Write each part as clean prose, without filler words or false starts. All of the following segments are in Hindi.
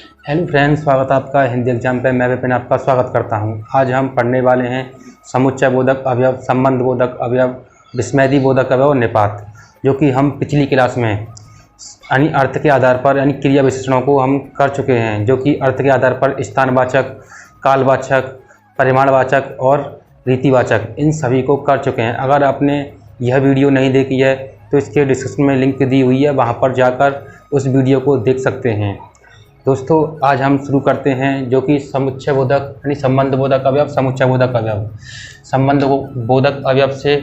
हेलो फ्रेंड्स, स्वागत है आपका हिंदी एग्जाम पे। मैं विपिन आपका स्वागत करता हूं। आज हम पढ़ने वाले हैं समुच्चय बोधक अवयव, संबंध बोधक अवयव, विस्मयदी बोधक अवयव और निपात, जो कि हम पिछली क्लास में यानी अर्थ के आधार पर यानी क्रिया विशेषणों को हम कर चुके हैं, जो कि अर्थ के आधार पर स्थानवाचक, कालवाचक, परिमाणवाचक और रीतिवाचक इन सभी को कर चुके हैं। अगर आपने यह वीडियो नहीं देखी है तो इसके डिस्क्रिप्शन में लिंक दी हुई है, वहाँ पर जाकर उस वीडियो को देख सकते हैं। दोस्तों, आज हम शुरू करते हैं जो कि समुच्चय बोधक यानी संबंध बोधक अवयव, समुच्चय बोधक अवयव। संबंध बोधक अवयव से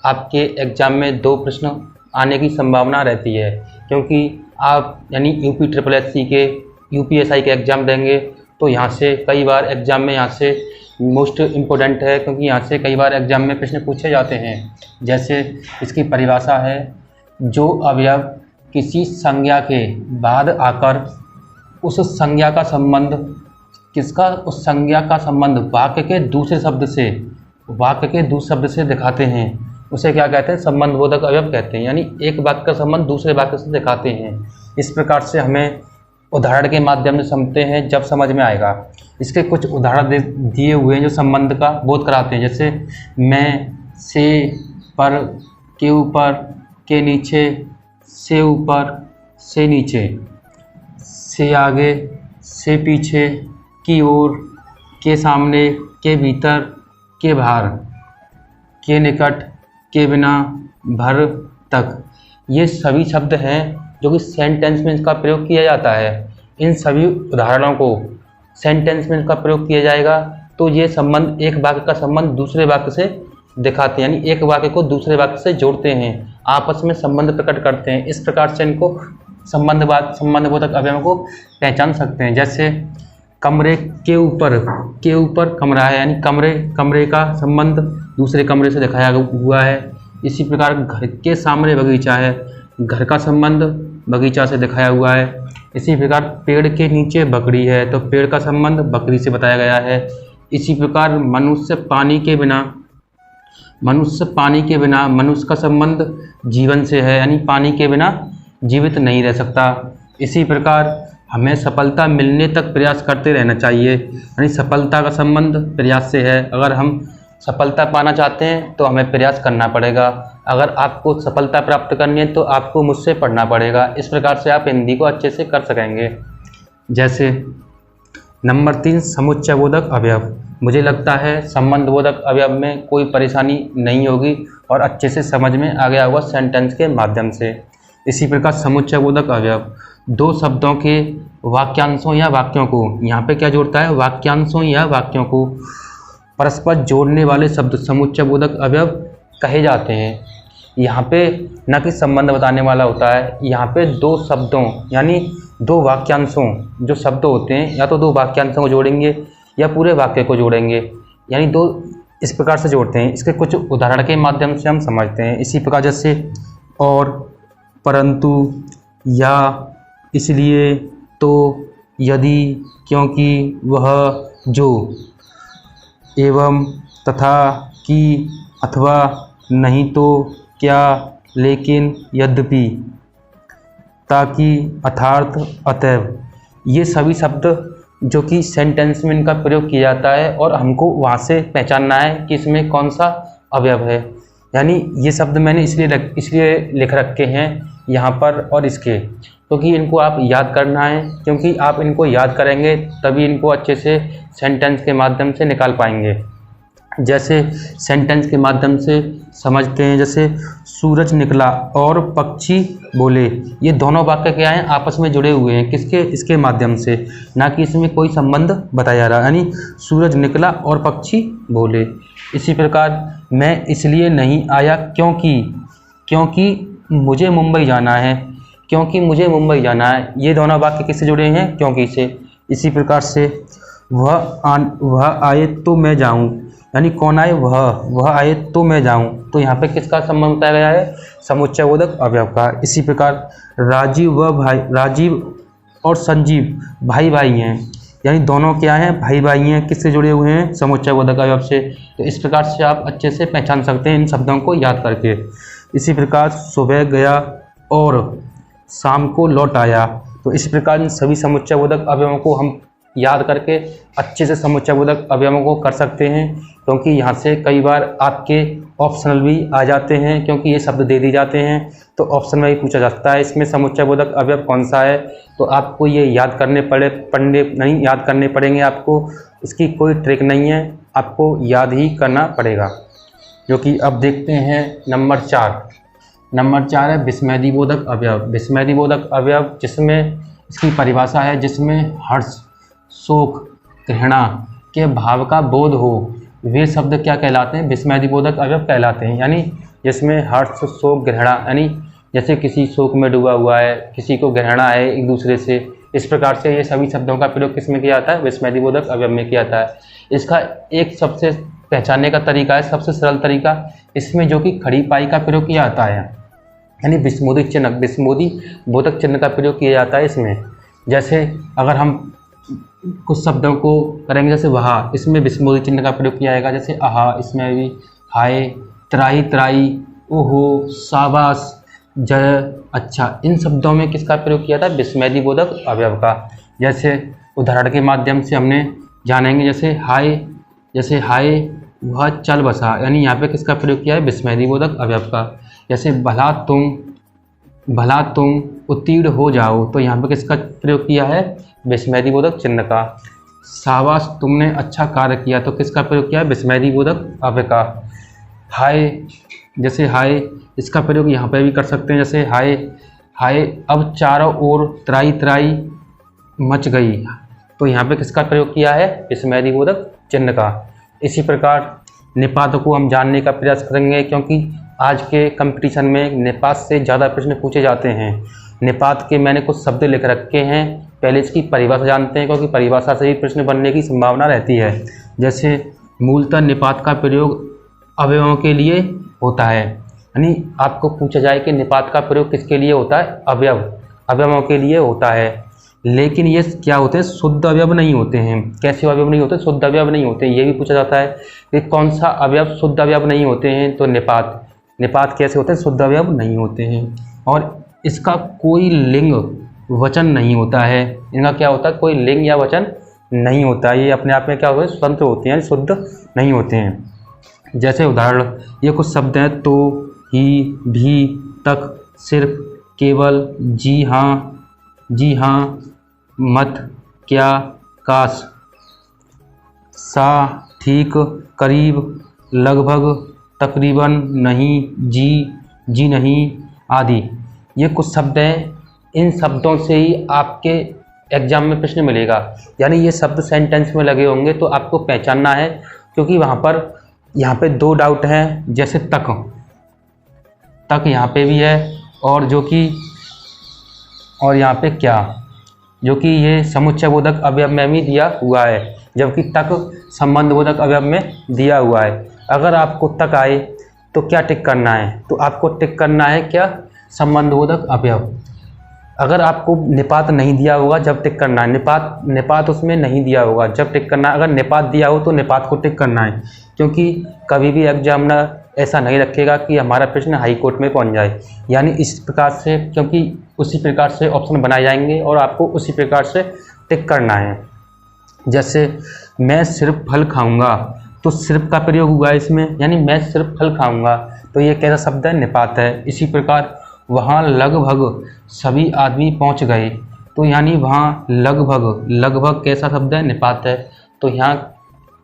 आपके एग्जाम में 2 प्रश्न आने की संभावना रहती है, क्योंकि आप यानी UPSSC के UPSI के एग्ज़ाम देंगे तो यहाँ से कई बार एग्ज़ाम में यहाँ से मोस्ट इम्पोर्टेंट है, क्योंकि यहाँ से कई बार एग्ज़ाम में प्रश्न पूछे जाते हैं। जैसे इसकी परिभाषा है, जो अवयव किसी संज्ञा के बाद आकर उस संज्ञा का संबंध उस संज्ञा का संबंध वाक्य के दूसरे शब्द से दिखाते हैं, उसे क्या कहते हैं? संबंध बोधक अवयव कहते हैं। यानी एक वाक्य का संबंध दूसरे वाक्य से दिखाते हैं। इस प्रकार से हमें उदाहरण के माध्यम से समझते हैं, जब समझ में आएगा। इसके कुछ उदाहरण दिए हुए हैं जो संबंध का बोध कराते हैं। जैसे मैं, से, पर, के ऊपर, के नीचे, से ऊपर, से नीचे, से आगे, से पीछे, की ओर, के सामने, के भीतर, के बाहर, के निकट, के बिना, भर, तक। ये सभी शब्द हैं जो कि सेंटेंस में इसका प्रयोग किया जाता है। इन सभी उदाहरणों को सेंटेंस में इसका प्रयोग किया जाएगा तो ये संबंध, एक वाक्य का संबंध दूसरे वाक्य से दिखाते हैं, यानी एक वाक्य को दूसरे वाक्य से जोड़ते हैं, आपस में संबंध प्रकट करते हैं। इस प्रकार से इनको संबंध बोधक अवयवों को पहचान सकते हैं। जैसे कमरे के ऊपर कमरा है, यानी कमरे का संबंध दूसरे कमरे से दिखाया हुआ है। इसी प्रकार घर के सामने बगीचा है, घर का संबंध बगीचा से दिखाया हुआ है। इसी प्रकार पेड़ के नीचे बकरी है, तो पेड़ का संबंध बकरी से बताया गया है। इसी प्रकार मनुष्य पानी के बिना मनुष्य का संबंध जीवन से है, यानी पानी के बिना जीवित नहीं रह सकता। इसी प्रकार हमें सफलता मिलने तक प्रयास करते रहना चाहिए, यानी सफलता का संबंध प्रयास से है। अगर हम सफलता पाना चाहते हैं तो हमें प्रयास करना पड़ेगा। अगर आपको सफलता प्राप्त करनी है तो आपको मुझसे पढ़ना पड़ेगा। इस प्रकार से आप हिंदी को अच्छे से कर सकेंगे। जैसे नंबर 3, समुच्चय बोधक अवयव। मुझे लगता है संबंध बोधक अवयव में कोई परेशानी नहीं होगी और अच्छे से समझ में आ गया होगा सेंटेंस के माध्यम से। इसी प्रकार समुच्चय बोधक अवयव 2 शब्दों के वाक्यांशों या वाक्यों को, यहाँ पे क्या जोड़ता है? वाक्यांशों या वाक्यों को परस्पर जोड़ने वाले शब्द समुच्चय बोधक अवयव कहे जाते हैं। यहाँ पे न कि संबंध बताने वाला होता है, यहाँ पे 2 शब्दों यानी 2 वाक्यांशों जो शब्द होते हैं, या तो 2 वाक्यांशों को जोड़ेंगे या पूरे वाक्य को जोड़ेंगे, यानी 2 इस प्रकार से जोड़ते हैं। इसके कुछ उदाहरण के माध्यम से हम समझते हैं। इसी प्रकार जैसे और, परंतु, या, इसलिए, तो, यदि, क्योंकि, वह, जो, एवं, तथा, कि, अथवा, नहीं तो, क्या, लेकिन, यद्यपि, ताकि, अर्थात, अतएव। ये सभी शब्द जो कि सेंटेंस में इनका प्रयोग किया जाता है और हमको वहाँ से पहचानना है कि इसमें कौन सा अवयव है। यानी ये शब्द मैंने इसलिए लिख रखे हैं यहाँ पर और इसके, क्योंकि इनको आप याद करना है, क्योंकि आप इनको याद करेंगे तभी इनको अच्छे से सेंटेंस के माध्यम से निकाल पाएंगे। जैसे सेंटेंस के माध्यम से समझते हैं, जैसे सूरज निकला और पक्षी बोले। ये दोनों वाक्य क्या हैं? आपस में जुड़े हुए हैं। किसके? इसके माध्यम से, ना कि इसमें कोई संबंध बताया जा रहा है। यानी सूरज निकला और पक्षी बोले। इसी प्रकार मैं इसलिए नहीं आया क्योंकि मुझे मुंबई जाना है। ये दोनों वाक्य किससे जुड़े हैं? क्योंकि से। इसी प्रकार से वह आए तो मैं जाऊं, यानी कौन आए? वह आए तो मैं जाऊं। तो यहाँ पे किसका संबंध बताया गया है? समुच्चय बोधक अवयव का। इसी प्रकार राजीव और संजीव भाई हैं, यानी दोनों क्या हैं? भाई हैं। किससे जुड़े हुए हैं? समुच्चय बोधक अवयव से। तो इस प्रकार से आप अच्छे से पहचान सकते हैं इन शब्दों को याद करके। इसी प्रकार सुबह गया और शाम को लौट आया। तो इस प्रकार इन सभी समुच्चयबोधक अवयवों को हम याद करके अच्छे से समुच्चयबोधक अवयवों को कर सकते हैं, क्योंकि यहाँ से कई बार आपके ऑप्शनल भी आ जाते हैं, क्योंकि ये शब्द दे दिए जाते हैं तो ऑप्शन में भी पूछा जा सकता है इसमें समुच्चयबोधक अवयव कौन सा है। तो आपको ये याद करने याद करने पड़ेंगे, आपको इसकी कोई ट्रिक नहीं है, आपको याद ही करना पड़ेगा। जो कि अब देखते हैं नंबर 4 है विस्मयदिबोधक अवयव। विस्मयदिबोधक अवयव जिसमें इसकी परिभाषा है जिसमें हर्ष, शोक, घृणा के भाव का बोध हो, वे शब्द क्या कहलाते हैं? विस्मयदिबोधक अवयव कहलाते हैं। यानी जिसमें हर्ष, शोक, घृणा, यानी जैसे किसी शोक में डूबा हुआ है, किसी को घृणा है एक दूसरे से, इस प्रकार से ये सभी शब्दों का प्रयोग किस में किया जाता है? विस्मयदिबोधक अवयव में किया जाता है। इसका एक सबसे पहचानने का तरीका है, सबसे सरल तरीका, इसमें जो कि खड़ी पाई का प्रयोग किया जाता है, यानी विस्मोदी चिन्ह, विस्मयदिबोधक चिन्ह का प्रयोग किया जाता है इसमें। जैसे अगर हम कुछ शब्दों को करेंगे, जैसे वहा, इसमें विस्मोदी चिन्ह का प्रयोग किया जाएगा। जैसे आहा, इसमें भी हाय, त्राही त्राही, ओहो, शाबाश, जय, अच्छा, इन शब्दों में किसका प्रयोग किया था? विस्मयदिबोधक अवयव का। जैसे उदाहरण के माध्यम से हमने जानेंगे, जैसे हाय वह चल बसा, यानी यहाँ पे किसका प्रयोग किया है? विस्मयदिबोधक अवयव का। जैसे भला तुम उत्तीर्ण हो जाओ, तो यहाँ पे किसका प्रयोग किया है? विस्मयदिबोधक चिन्ह का। शाबाश, तुमने अच्छा कार्य किया, तो किसका प्रयोग किया है? विस्मयदिबोधक अवयव का। हाय, जैसे हाय, इसका प्रयोग यहाँ पे भी कर सकते हैं। जैसे हाय अब चारों ओर त्राही त्राही मच गई, तो यहाँ पे किसका प्रयोग किया है? विस्मयदिबोधक चिन्ह का। इसी प्रकार निपात को हम जानने का प्रयास करेंगे, क्योंकि आज के कंपटीशन में निपात से ज़्यादा प्रश्न पूछे जाते हैं। निपात के मैंने कुछ शब्द लिख रखे हैं, पहले इसकी परिभाषा जानते हैं, क्योंकि परिभाषा से ही प्रश्न बनने की संभावना रहती है। जैसे मूलतः निपात का प्रयोग अवयवों के लिए होता है, यानी आपको पूछा जाए कि निपात का प्रयोग किसके लिए होता है? अवयवों के लिए होता है। लेकिन ये क्या होते हैं? शुद्ध अवयव नहीं होते हैं। कैसे अवयव नहीं होते? शुद्ध अवयव नहीं होते। ये भी पूछा जाता है कि कौन सा अवयव शुद्ध अवयव नहीं होते हैं? तो निपात कैसे होते हैं? शुद्ध अवयव नहीं होते हैं। और इसका कोई लिंग वचन नहीं होता है। इनका क्या होता है? कोई लिंग या वचन नहीं होता। ये अपने आप में क्या होते हैं? स्वतंत्र होते हैं, शुद्ध नहीं होते हैं। जैसे उदाहरण, ये कुछ शब्द हैं, तो, ही, भी, तक, सिर्फ, केवल, जी हाँ, मत, क्या, काश, सा, ठीक, करीब, लगभग, तकरीबन, नहीं, जी नहीं आदि। ये कुछ शब्द हैं, इन शब्दों से ही आपके एग्जाम में प्रश्न मिलेगा। यानी ये शब्द सेंटेंस में लगे होंगे तो आपको पहचानना है, क्योंकि यहाँ पे 2 डाउट हैं। जैसे तक यहाँ पे भी है, और यहाँ पे क्या, जो कि ये समुच्चयबोधक अवयव में भी दिया हुआ है, जबकि तक संबंधबोधक अवयव में दिया हुआ है। अगर आपको तक आए तो क्या टिक करना है? तो आपको टिक करना है क्या? संबंधबोधक अवयव। अगर आपको निपात नहीं दिया होगा जब टिक करना है, निपात उसमें नहीं दिया होगा जब टिक करना है। अगर निपात दिया हो तो निपात को टिक करना है, क्योंकि कभी भी एग्जामिनर ऐसा नहीं रखेगा कि हमारा प्रश्न हाई कोर्ट में पहुंच जाए। यानी इस प्रकार से, क्योंकि उसी प्रकार से ऑप्शन बनाए जाएंगे और आपको उसी प्रकार से टिक करना है। जैसे मैं सिर्फ फल खाऊंगा, तो सिर्फ का प्रयोग हुआ है इसमें, यानी मैं सिर्फ फल खाऊंगा, तो ये कैसा शब्द है? निपात है। इसी प्रकार वहाँ लगभग सभी आदमी पहुँच गए, तो यानी वहाँ लगभग कैसा शब्द है? निपात है। तो यहाँ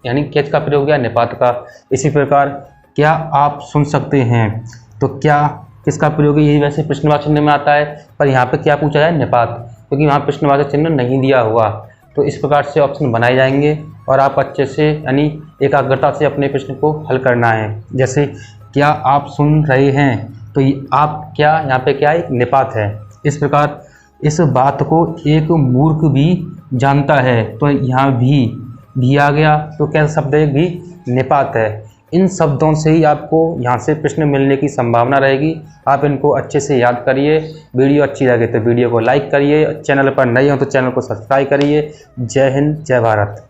यानी किसका प्रयोग किया? निपात का। इसी प्रकार क्या आप सुन सकते हैं, तो क्या किसका प्रयोग है? यही वैसे प्रश्नवाचक चिन्ह में आता है, पर यहाँ पे क्या पूछा जाए? निपात, क्योंकि वहाँ प्रश्नवाचक चिन्ह नहीं दिया हुआ। तो इस प्रकार से ऑप्शन बनाए जाएंगे और आप अच्छे से यानी एकाग्रता से अपने प्रश्न को हल करना है। जैसे क्या आप सुन रहे हैं, तो आप क्या, यहाँ पे क्या है? निपात है। इस प्रकार इस बात को एक मूर्ख भी जानता है, तो यहाँ भी आ गया, तो क्या शब्द है? भी निपात है। इन शब्दों से ही आपको यहाँ से प्रश्न मिलने की संभावना रहेगी। आप इनको अच्छे से याद करिए। वीडियो अच्छी लगे तो वीडियो को लाइक करिए, चैनल पर नए हो तो चैनल को सब्सक्राइब करिए। जय हिंद, जय भारत।